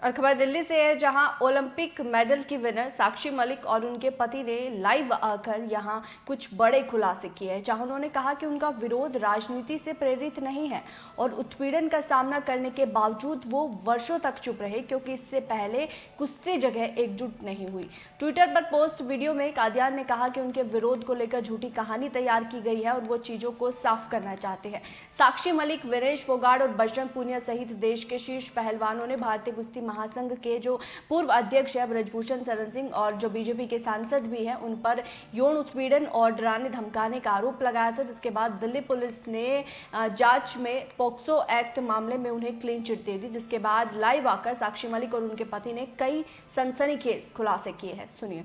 और खबर दिल्ली से है, जहां ओलंपिक मेडल की विनर साक्षी मलिक और उनके पति ने लाइव आकर यहां कुछ बड़े खुलासे किए हैं। जहां उन्होंने कहा कि उनका विरोध राजनीति से प्रेरित नहीं है और उत्पीड़न का सामना करने के बावजूद वो वर्षों तक चुप रहे, क्योंकि इससे पहले कुश्ती जगह एकजुट नहीं हुई। ट्विटर पर पोस्ट वीडियो में कादियान ने कहा कि उनके विरोध को लेकर झूठी कहानी तैयार की गई है और वो चीजों को साफ करना चाहते हैं। साक्षी मलिक, विनेश फोगाट और बजरंग पूनिया सहित देश के शीर्ष पहलवानों ने भारतीय कुश्ती महासंघ के जो पूर्व अध्यक्ष है ब्रजभूषण शरण सिंह और जो बीजेपी के सांसद भी हैं, उन पर यौन उत्पीड़न और डराने धमकाने का आरोप लगाया था, जिसके बाद दिल्ली पुलिस ने जांच में पोक्सो एक्ट मामले में उन्हें क्लीन चिट दे दी, जिसके बाद लाइव आकर साक्षी मलिक और उनके पति ने कई सनसनीखेज खुलासे किए हैं। सुनिए।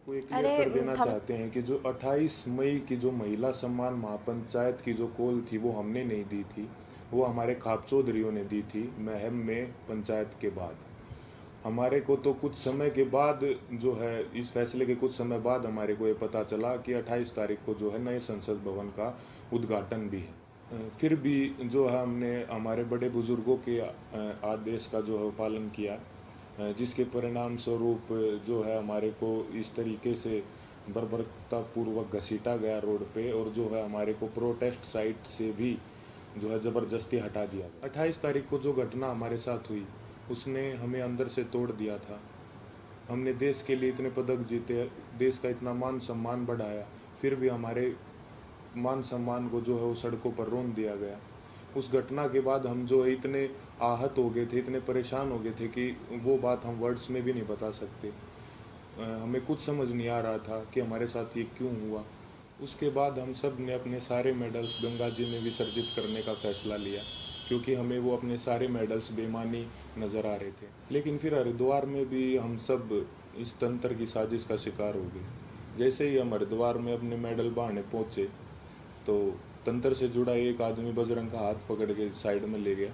को क्लियर कर देना चाहते हैं कि जो 28 मई की जो महिला सम्मान महापंचायत की जो कॉल थी वो हमने नहीं दी थी, वो हमारे खाप चौधरियों ने दी थी महम में पंचायत के बाद। हमारे को तो कुछ समय के बाद जो है, इस फैसले के कुछ समय बाद हमारे को ये पता चला कि 28 तारीख को जो है नए संसद भवन का उद्घाटन भी है। फिर भी जो है हमने हमारे बड़े बुजुर्गों के आदेश का जो है पालन किया, जिसके परिणाम स्वरूप जो है हमारे को इस तरीके से बर्बरतापूर्वक घसीटा गया रोड पे, और जो है हमारे को प्रोटेस्ट साइट से भी जो है ज़बरदस्ती हटा दिया गया। 28 तारीख को जो घटना हमारे साथ हुई उसने हमें अंदर से तोड़ दिया था। हमने देश के लिए इतने पदक जीते, देश का इतना मान सम्मान बढ़ाया, फिर भी हमारे मान सम्मान को जो है वो सड़कों पर रौंद दिया गया। उस घटना के बाद हम जो इतने आहत हो गए थे, इतने परेशान हो गए थे कि वो बात हम वर्ड्स में भी नहीं बता सकते। हमें कुछ समझ नहीं आ रहा था कि हमारे साथ ये क्यों हुआ। उसके बाद हम सब ने अपने सारे मेडल्स गंगा जी में विसर्जित करने का फैसला लिया, क्योंकि हमें वो अपने सारे मेडल्स बेईमानी नज़र आ रहे थे। लेकिन फिर हरिद्वार में भी हम सब इस तंत्र की साजिश का शिकार हो गए। जैसे ही हम हरिद्वार में अपने मेडल बहाने पहुँचे तो तंत्र से जुड़ा एक आदमी बजरंग का हाथ पकड़ के साइड में ले गया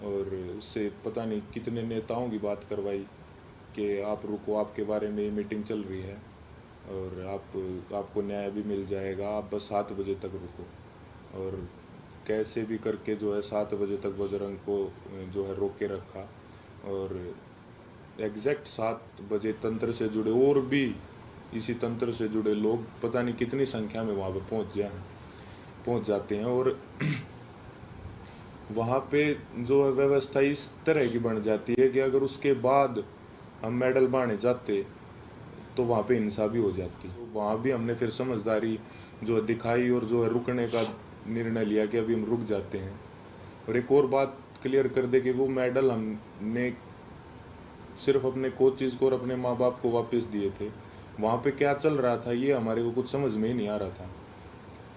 और उससे पता नहीं कितने नेताओं की बात करवाई कि आप रुको, आपके बारे में मीटिंग चल रही है और आपको न्याय भी मिल जाएगा, आप बस 7 बजे तक रुको। और कैसे भी करके जो है 7 बजे तक बजरंग को जो है रोक के रखा, और एग्जैक्ट 7 बजे तंत्र से जुड़े और भी इसी तंत्र से जुड़े लोग पता नहीं कितनी संख्या में वहाँ पर पहुँच जाते हैं, और वहाँ पे जो है व्यवस्था इस तरह की बन जाती है कि अगर उसके बाद हम मेडल बांधने जाते तो वहाँ पे हिंसा भी हो जाती। तो वहाँ भी हमने फिर समझदारी जो है दिखाई और जो है रुकने का निर्णय लिया कि अभी हम रुक जाते हैं। और एक और बात क्लियर कर दे कि वो मेडल हमने सिर्फ अपने कोचेज को और अपने माँ बाप को वापस दिए थे। वहाँ पे क्या चल रहा था ये हमारे को कुछ समझ में ही नहीं आ रहा था।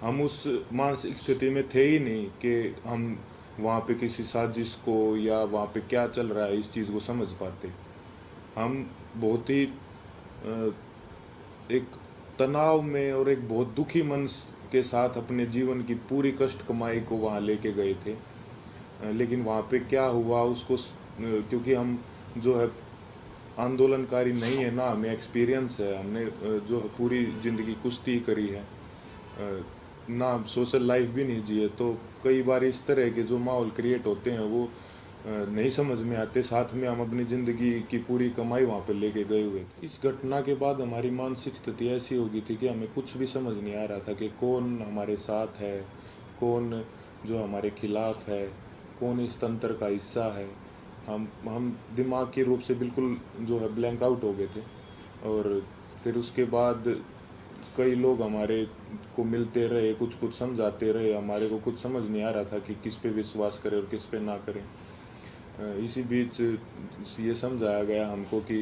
हम उस मानसिक स्थिति में थे ही नहीं कि हम वहाँ पे किसी साजिश को या वहाँ पे क्या चल रहा है इस चीज़ को समझ पाते। हम बहुत ही एक तनाव में और एक बहुत दुखी मन के साथ अपने जीवन की पूरी कष्ट कमाई को वहाँ लेके गए थे। लेकिन वहाँ पे क्या हुआ उसको क्योंकि हम जो है आंदोलनकारी नहीं है ना, हमें एक्सपीरियंस है, हमने जो है पूरी ज़िंदगी कुश्ती करी है, ना सोशल लाइफ भी नहीं जिए, तो कई बार इस तरह के जो माहौल क्रिएट होते हैं वो नहीं समझ में आते। साथ में हम अपनी ज़िंदगी की पूरी कमाई वहाँ पर लेके गए हुए थे। इस घटना के बाद हमारी मानसिक स्थिति ऐसी हो गई थी कि हमें कुछ भी समझ नहीं आ रहा था कि कौन हमारे साथ है, कौन जो हमारे खिलाफ है, कौन इस तंत्र का हिस्सा है। हम दिमागी रूप से बिल्कुल जो है ब्लैंक आउट हो गए थे। और फिर उसके बाद कई लोग हमारे को मिलते रहे, कुछ कुछ समझाते रहे, हमारे को कुछ समझ नहीं आ रहा था कि किस पे विश्वास करें और किस पे ना करें। इसी बीच ये समझाया गया हमको कि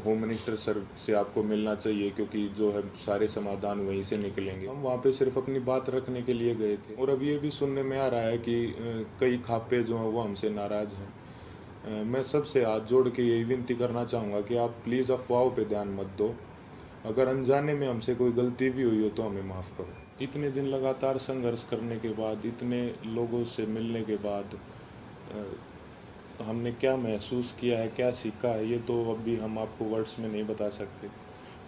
होम मिनिस्टर सर से आपको मिलना चाहिए, क्योंकि जो है सारे समाधान वहीं से निकलेंगे। हम वहाँ पे सिर्फ अपनी बात रखने के लिए गए थे। और अब ये भी सुनने में आ रहा है कि कई खापे जो हैं वो हमसे नाराज़ हैं। मैं सबसे हाथ जोड़ के यही विनती करना चाहूँगा कि आप प्लीज़ अफवाहों पे ध्यान मत दो। अगर अनजाने में हमसे कोई गलती भी हुई हो तो हमें माफ़ करो। इतने दिन लगातार संघर्ष करने के बाद, इतने लोगों से मिलने के बाद हमने क्या महसूस किया है, क्या सीखा है, ये तो अभी हम आपको वर्ड्स में नहीं बता सकते।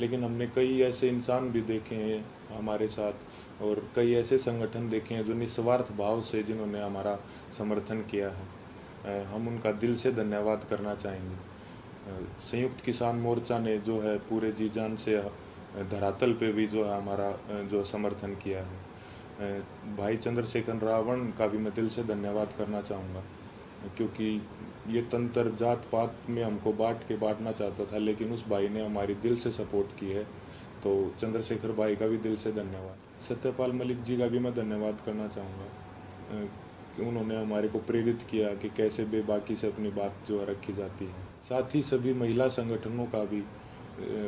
लेकिन हमने कई ऐसे इंसान भी देखे हैं हमारे साथ, और कई ऐसे संगठन देखे हैं जो निस्वार्थ भाव से जिन्होंने हमारा समर्थन किया है। हम उनका दिल से धन्यवाद करना चाहेंगे। संयुक्त किसान मोर्चा ने जो है पूरे जी जान से धरातल पे भी जो है हमारा जो समर्थन किया है। भाई चंद्रशेखर रावण का भी मैं दिल से धन्यवाद करना चाहूँगा, क्योंकि ये तंत्र जात पात में हमको बांटना चाहता था, लेकिन उस भाई ने हमारी दिल से सपोर्ट की है। तो चंद्रशेखर भाई का भी दिल से धन्यवाद। सत्यपाल मलिक जी का भी मैं धन्यवाद करना चाहूँगा कि उन्होंने हमारे को प्रेरित किया कि कैसे बेबाकी से अपनी बात जो है रखी जाती है। साथ ही सभी महिला संगठनों का भी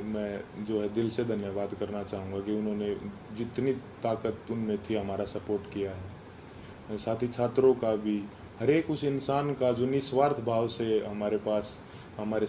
मैं जो है दिल से धन्यवाद करना चाहूँगा कि उन्होंने जितनी ताकत उनमें थी हमारा सपोर्ट किया है। साथ ही छात्रों का भी, हर एक उस इंसान का जो निस्वार्थ भाव से हमारे पास हमारे